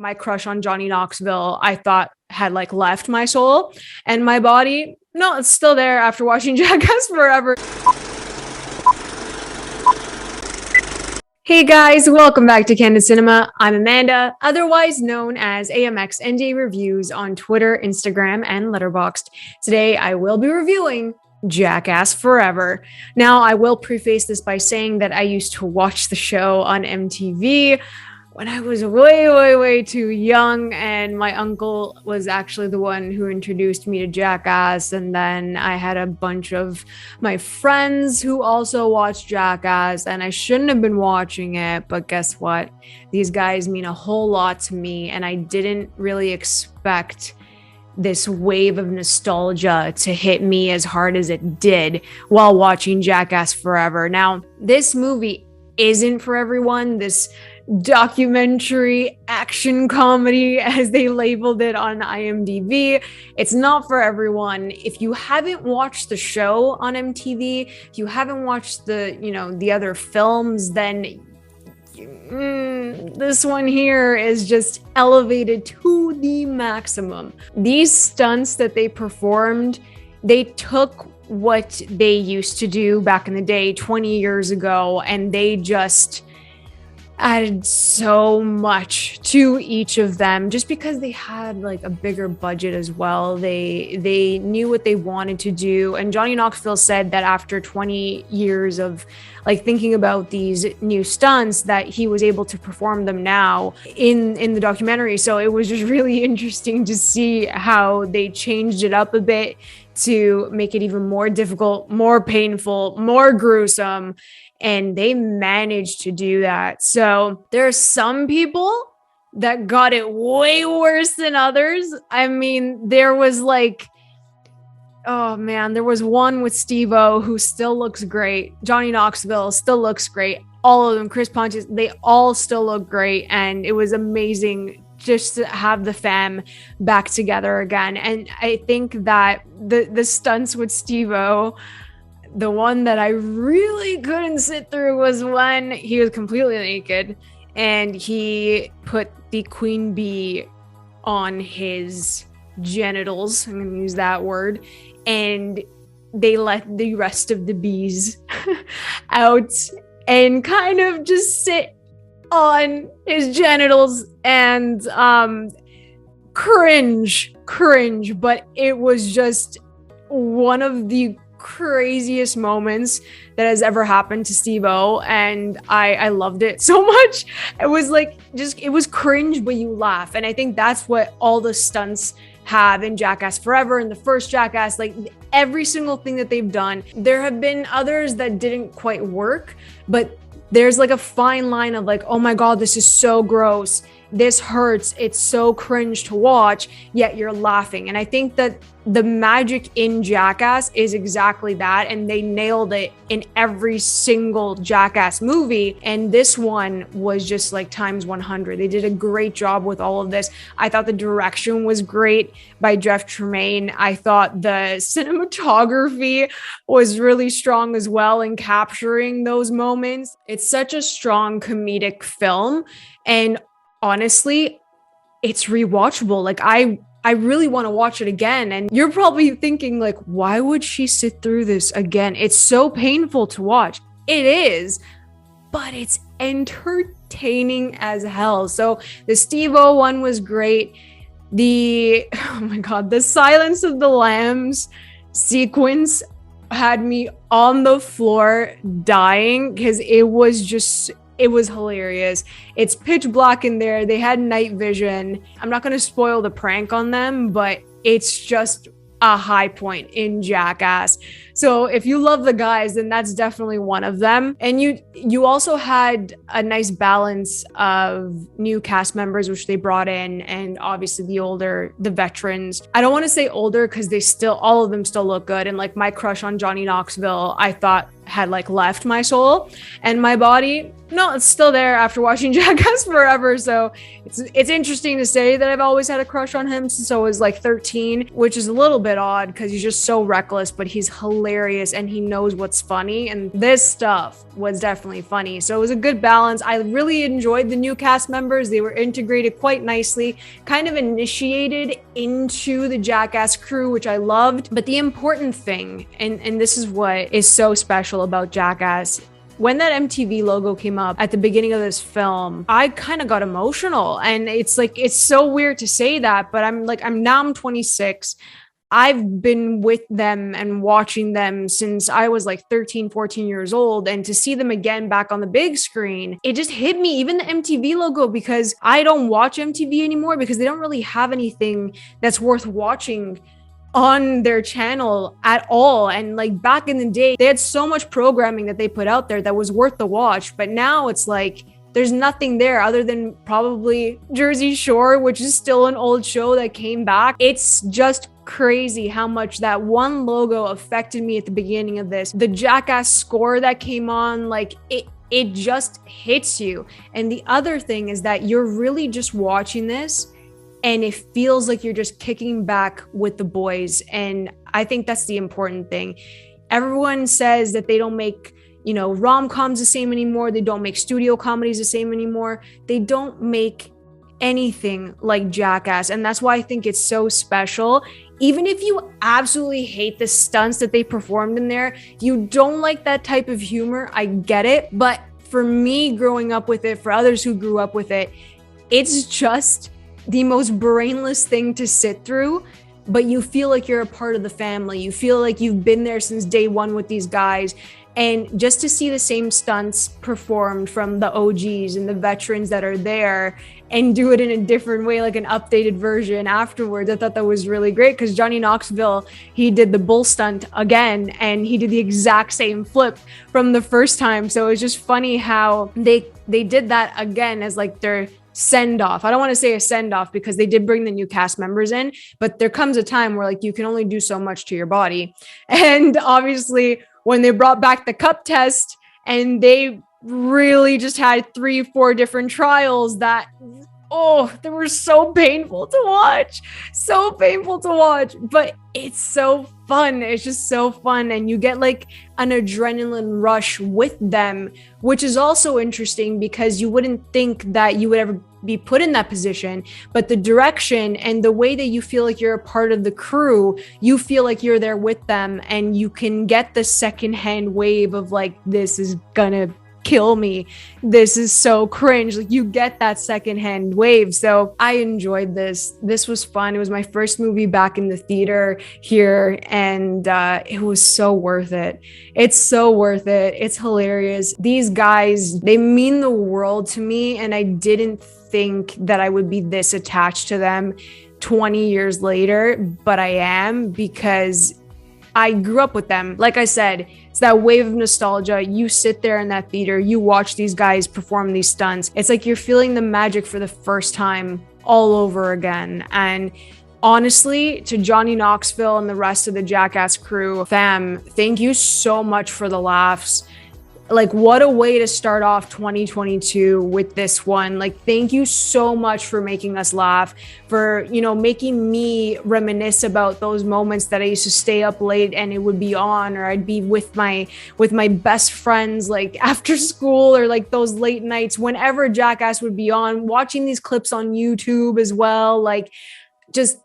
my crush on Johnny Knoxville, I thought had like left my soul and my body. No, it's still there after watching Jackass Forever. Hey guys, welcome back to Candid Cinema. I'm Amanda, otherwise known as AMX NJ Reviews on Twitter, Instagram, and Letterboxd. Today, I will be reviewing Jackass Forever. Now, I will preface this by saying that I used to watch the show on MTV when I was way too young, and my uncle was actually the one who introduced me to Jackass, and then I had a bunch of my friends who also watched Jackass, and I shouldn't have been watching it, but guess what? These guys mean a whole lot to me, and I didn't really expect this wave of nostalgia to hit me as hard as it did while watching Jackass Forever. Now, this movie isn't for everyone. This documentary action comedy, as they labeled it on IMDb, it's not for everyone. If you haven't watched the show on MTV, if you haven't watched the other films, then this one here is just elevated to the maximum. These stunts that they performed, they took what they used to do back in the day 20 years ago, and they just added so much to each of them just because they had like a bigger budget as well. They knew what they wanted to do, and Johnny Knoxville said that after 20 years of like thinking about these new stunts, that he was able to perform them now in the documentary. So it was just really interesting to see how they changed it up a bit to make it even more difficult, more painful, more gruesome. And they managed to do that. So there are some people that got it way worse than others. I mean, there was like, oh man, there was one with Steve-O who still looks great. Johnny Knoxville still looks great. All of them, Chris Pontius, they all still look great. And it was amazing just to have the fam back together again. And I think that the stunts with Steve-O, the one that I really couldn't sit through was when he was completely naked and he put the queen bee on his genitals. I'm going to use that word. And they let the rest of the bees out and kind of just sit on his genitals and cringe. But it was just one of the craziest moments that has ever happened to Steve-O, and I loved it so much. It was like it was cringe, but you laugh, and I think that's what all the stunts have in Jackass Forever and the first Jackass. Like every single thing that they've done, there have been others that didn't quite work, but there's like a fine line of like, oh my god, this is so gross, this hurts, it's so cringe to watch, yet you're laughing. And I think that the magic in Jackass is exactly that, and they nailed it in every single Jackass movie, and this one was just like times 100. They did a great job with all of this. I thought the direction was great by Jeff Tremaine. I thought the cinematography was really strong as well in capturing those moments. It's such a strong comedic film, and honestly, it's rewatchable. Like I really want to watch it again. And you're probably thinking like, why would she sit through this again? It's so painful to watch. It is, but it's entertaining as hell. So the Steve-O one was great. Oh my God, the Silence of the Lambs sequence had me on the floor dying because it was hilarious. It's pitch black in there. They had night vision. I'm not going to spoil the prank on them, but it's just a high point in Jackass. So if you love the guys, then that's definitely one of them. And you also had a nice balance of new cast members, which they brought in, and obviously the veterans. I don't want to say older because all of them still look good. And like my crush on Johnny Knoxville, I thought had like left my soul, and my body, no, it's still there after watching Jackass Forever. So it's interesting to say that I've always had a crush on him since I was like 13, which is a little bit odd because he's just so reckless, but he's hilarious and he knows what's funny, and this stuff was definitely funny. So it was a good balance. I really enjoyed the new cast members. They were integrated quite nicely, kind of initiated into the Jackass crew, which I loved. But the important thing, and this is what is so special about Jackass, when that MTV logo came up at the beginning of this film, I kind of got emotional. And it's like, it's so weird to say that, but I'm 26. I've been with them and watching them since I was like 13, 14 years old. And to see them again back on the big screen, it just hit me, even the MTV logo, because I don't watch MTV anymore because they don't really have anything that's worth watching on their channel at all. And like back in the day, they had so much programming that they put out there that was worth the watch. But now it's like, there's nothing there other than probably Jersey Shore, which is still an old show that came back. It's just crazy how much that one logo affected me at the beginning of this. The Jackass score that came on, like it just hits you. And the other thing is that you're really just watching this and it feels like you're just kicking back with the boys. And I think that's the important thing. Everyone says that they don't make, rom-coms the same anymore. They don't make studio comedies the same anymore. They don't make anything like Jackass. And that's why I think it's so special. Even if you absolutely hate the stunts that they performed in there, you don't like that type of humor, I get it. But for me, growing up with it, for others who grew up with it, it's just the most brainless thing to sit through, but you feel like you're a part of the family. You feel like you've been there since day one with these guys. And just to see the same stunts performed from the OGs and the veterans that are there and do it in a different way, like an updated version afterwards, I thought that was really great because Johnny Knoxville, he did the bull stunt again and he did the exact same flip from the first time. So it's just funny how they did that again as like their send off. I don't want to say a send off because they did bring the new cast members in, but there comes a time where like you can only do so much to your body. And obviously when they brought back the cup test and they really just had 3-4 different trials that, they were so painful to watch, but it's so fun. It's just so fun. And you get like an adrenaline rush with them, which is also interesting because you wouldn't think that you would ever be put in that position, but the direction and the way that you feel like you're a part of the crew, you feel like you're there with them and you can get the secondhand wave of like, this is gonna kill me. This is so cringe. Like you get that secondhand wave. So I enjoyed this. This was fun. It was my first movie back in the theater here. And it was so worth it. It's so worth it. It's hilarious. These guys, they mean the world to me. And I didn't think that I would be this attached to them 20 years later, but I am because I grew up with them. Like I said, it's that wave of nostalgia. You sit there in that theater, you watch these guys perform these stunts. It's like you're feeling the magic for the first time all over again. And honestly, to Johnny Knoxville and the rest of the Jackass crew, fam, thank you so much for the laughs. Like, what a way to start off 2022 with this one. Like, thank you so much for making us laugh, for, making me reminisce about those moments that I used to stay up late and it would be on, or I'd be with my best friends, like after school, or like those late nights whenever Jackass would be on, watching these clips on YouTube as well. Like, just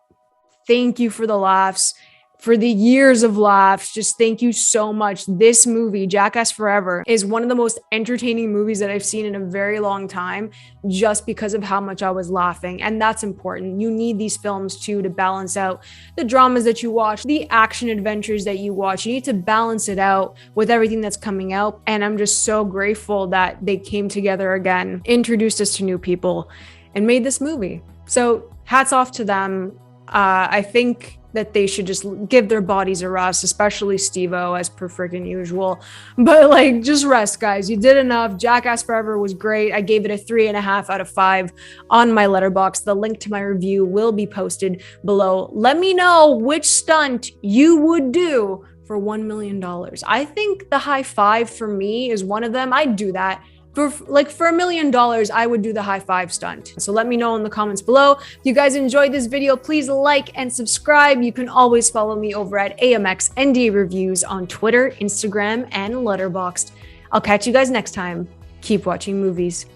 thank you for the laughs. For the years of laughs, just thank you so much. This movie, Jackass Forever, is one of the most entertaining movies that I've seen in a very long time, just because of how much I was laughing. And that's important. You need these films too to balance out the dramas that you watch, the action adventures that you watch. You need to balance it out with everything that's coming out. And I'm just so grateful that they came together again, introduced us to new people, and made this movie. So hats off to them. I think that they should just give their bodies a rest, especially Steve-O, as per freaking usual. But like, just rest, guys. You did enough. Jackass Forever was great. I gave it a 3.5 out of 5 on my Letterboxd. The link to my review will be posted below. Let me know which stunt you would do for $1 million. I think the high five for me is one of them. I'd do that. For $1 million, I would do the high five stunt. So let me know in the comments below. If you guys enjoyed this video, please like and subscribe. You can always follow me over at AMX NDA Reviews on Twitter, Instagram, and Letterboxd. I'll catch you guys next time. Keep watching movies.